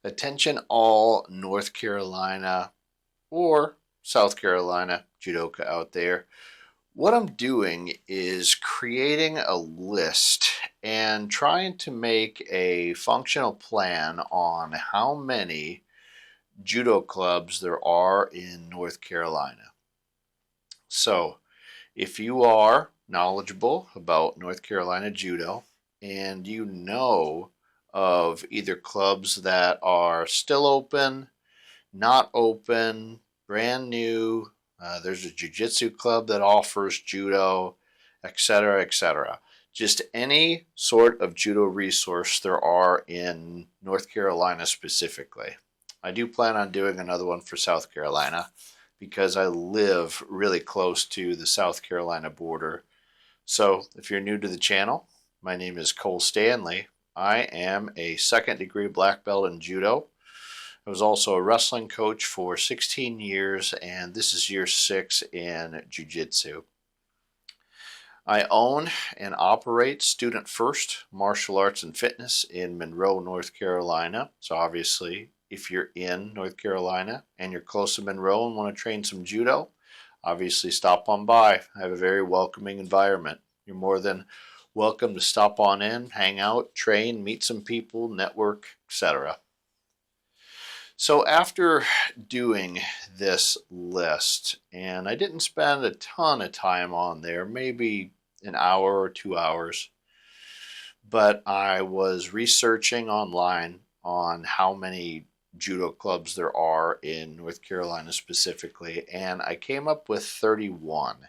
Attention all North Carolina or South Carolina judoka out there. What I'm doing is creating a list and trying to make a functional plan on how many judo clubs there are in North Carolina. So, if you are knowledgeable about North Carolina judo and you know of either clubs that are still open, not open, brand new, there's a Jiu-Jitsu club that offers judo, etc., etc. Just any sort of judo resource there are in North Carolina specifically. I do plan on doing another one for South Carolina because I live really close to the South Carolina border. So if you're new to the channel, my name is Cole Stanley. I am a second degree black belt in judo. I was also a wrestling coach for 16 years, and this is year 6 in Jiu-Jitsu. I own and operate Student First Martial Arts and Fitness in Monroe, North Carolina. So obviously, if you're in North Carolina and you're close to Monroe and want to train some judo, obviously stop on by. I have a very welcoming environment. You're more than welcome to stop on in, hang out, train, meet some people, network, etc. So after doing this list, and I didn't spend a ton of time on there, maybe an hour or 2 hours, but I was researching online on how many judo clubs there are in North Carolina specifically, and I came up with 31.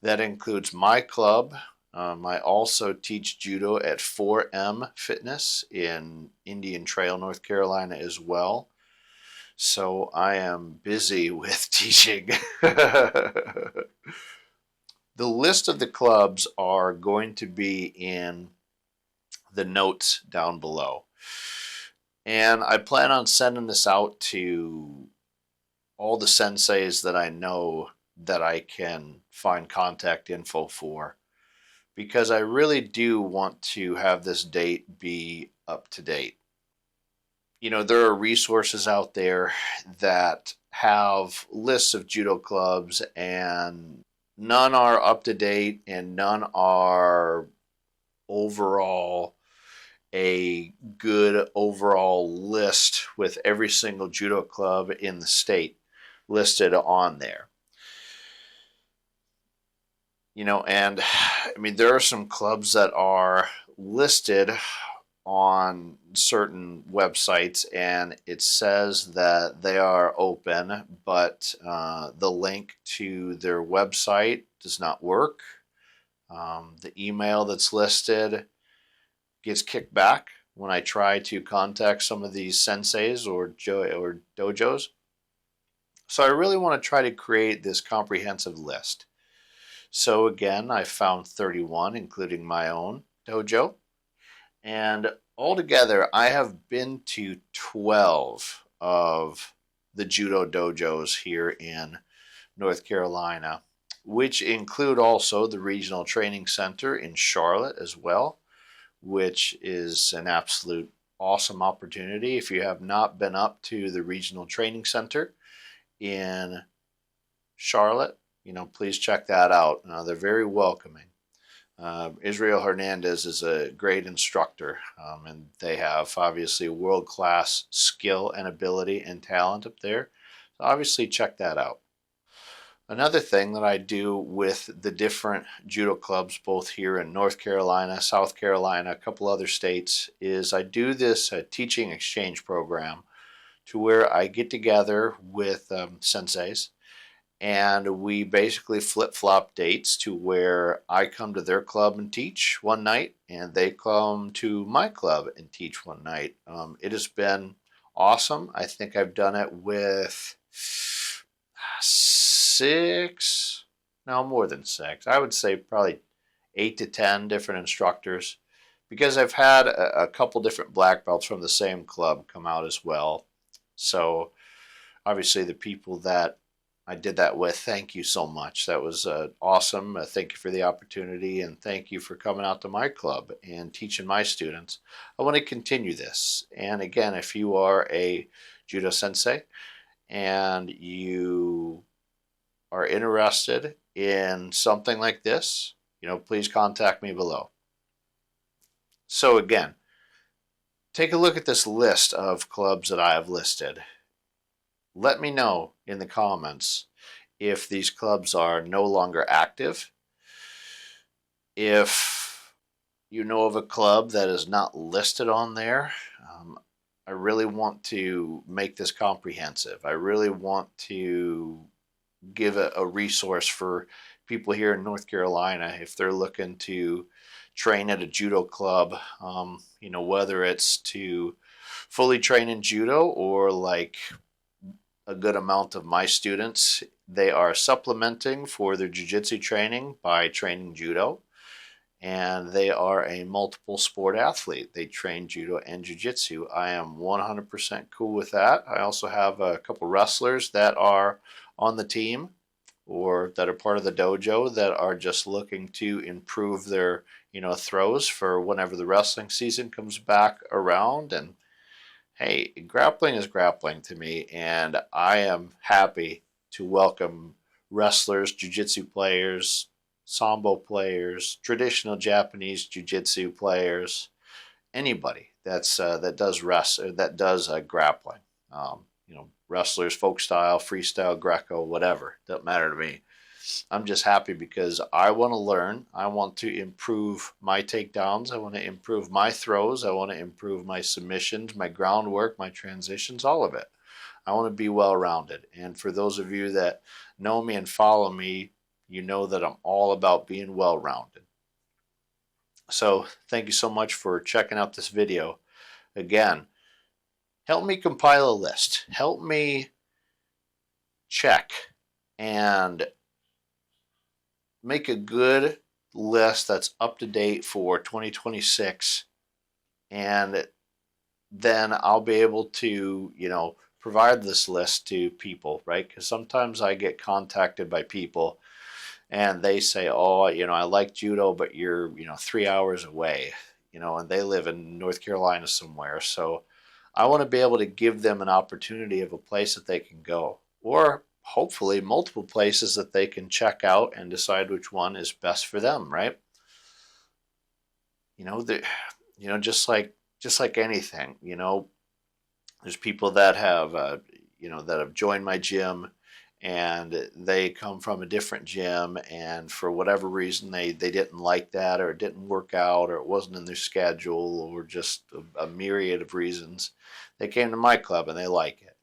That includes my club. I also teach judo at 4M Fitness in Indian Trail, North Carolina as well. So I am busy with teaching. The list of the clubs are going to be in the notes down below. And I plan on sending this out to all the senseis that I know that I can find contact info for, because I really do want to have this date be up to date. You know, there are resources out there that have lists of judo clubs, and none are up to date and none are overall a good overall list with every single judo club in the state listed on there. You know, and I mean, there are some clubs that are listed on certain websites and it says that they are open, but the link to their website does not work. The email that's listed gets kicked back when I try to contact some of these senseis or dojos. So I really want to try to create this comprehensive list. So again, I found 31, including my own dojo. And altogether, I have been to 12 of the judo dojos here in North Carolina, which include also the Regional Training Center in Charlotte as well, which is an absolute awesome opportunity. If you have not been up to the Regional Training Center in Charlotte, you know, please check that out. They're very welcoming. Israel Hernandez is a great instructor, and they have obviously world-class skill and ability and talent up there. So obviously check that out. Another thing that I do with the different judo clubs, both here in North Carolina, South Carolina, a couple other states, is I do this teaching exchange program to where I get together with senseis, and we basically flip-flop dates to where I come to their club and teach one night, and they come to my club and teach one night. It has been awesome. I think I've done it with 6, no, more than 6. I would say probably 8 to 10 different instructors, because I've had a couple different black belts from the same club come out as well. So obviously the people that I did that with. Thank you so much. That was awesome. Thank you for the opportunity, and thank you for coming out to my club and teaching my students. I want to continue this. And again, if you are a judo sensei and you are interested in something like this, please contact me below. So again, take a look at this list of clubs that I have listed. Let me know in the comments if these clubs are no longer active. If you know of a club that is not listed on there, I really want to make this comprehensive. I really want to give a resource for people here in North Carolina if they're looking to train at a judo club, whether it's to fully train in judo or like a good amount of my students, they are supplementing for their jiu-jitsu training by training judo, and they are a multiple sport athlete. They train judo and jiu-jitsu. I am 100% cool with that. I also have a couple wrestlers that are on the team or that are part of the dojo that are just looking to improve their throws for whenever the wrestling season comes back around. And hey, grappling is grappling to me, and I am happy to welcome wrestlers, jiu-jitsu players, sambo players, traditional Japanese jiu-jitsu players, anybody that does grappling. Wrestlers, folk style, freestyle, Greco, whatever. Doesn't matter to me. I'm just happy because I want to learn. I want to improve my takedowns. I want to improve my throws. I want to improve my submissions, my groundwork, my transitions, all of it. I want to be well-rounded. And for those of you that know me and follow me, you know that I'm all about being well-rounded. So thank you so much for checking out this video. Again, help me compile a list. Help me check and make a good list that's up to date for 2026, and then I'll be able to provide this list to people, right? Because sometimes I get contacted by people and they say, oh, I like judo, but you're 3 hours away, and they live in North Carolina somewhere. So I want to be able to give them an opportunity of a place that they can go, or hopefully multiple places that they can check out and decide which one is best for them, right? Just like anything, there's people that have that have joined my gym and they come from a different gym, and for whatever reason they didn't like that, or it didn't work out, or it wasn't in their schedule, or just a myriad of reasons. They came to my club and they like it.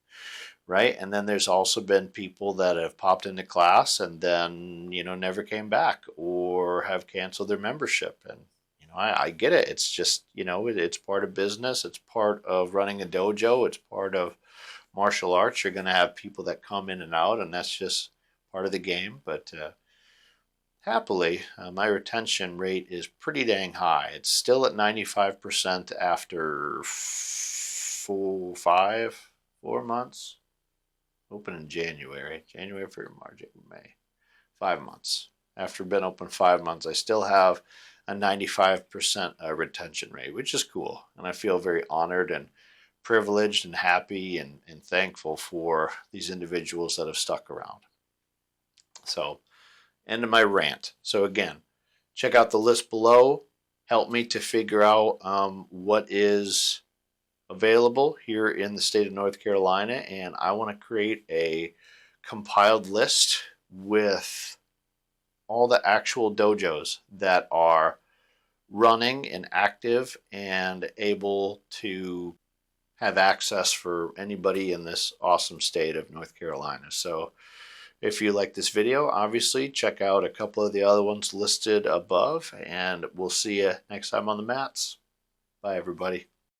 Right? And then there's also been people that have popped into class and then, never came back or have canceled their membership. And, I get it. It's just, it's part of business. It's part of running a dojo. It's part of martial arts. You're going to have people that come in and out, and that's just part of the game. But happily, my retention rate is pretty dang high. It's still at 95% after 4 months. Open in January, February, March, April, May. 5 months. After being open 5 months, I still have a 95% retention rate, which is cool. And I feel very honored and privileged and happy and thankful for these individuals that have stuck around. So, end of my rant. So again, check out the list below. Help me to figure out what is available here in the state of North Carolina, and I want to create a compiled list with all the actual dojos that are running and active and able to have access for anybody in this awesome state of North Carolina. So if you like this video, obviously check out a couple of the other ones listed above, and we'll see you next time on the mats. Bye everybody.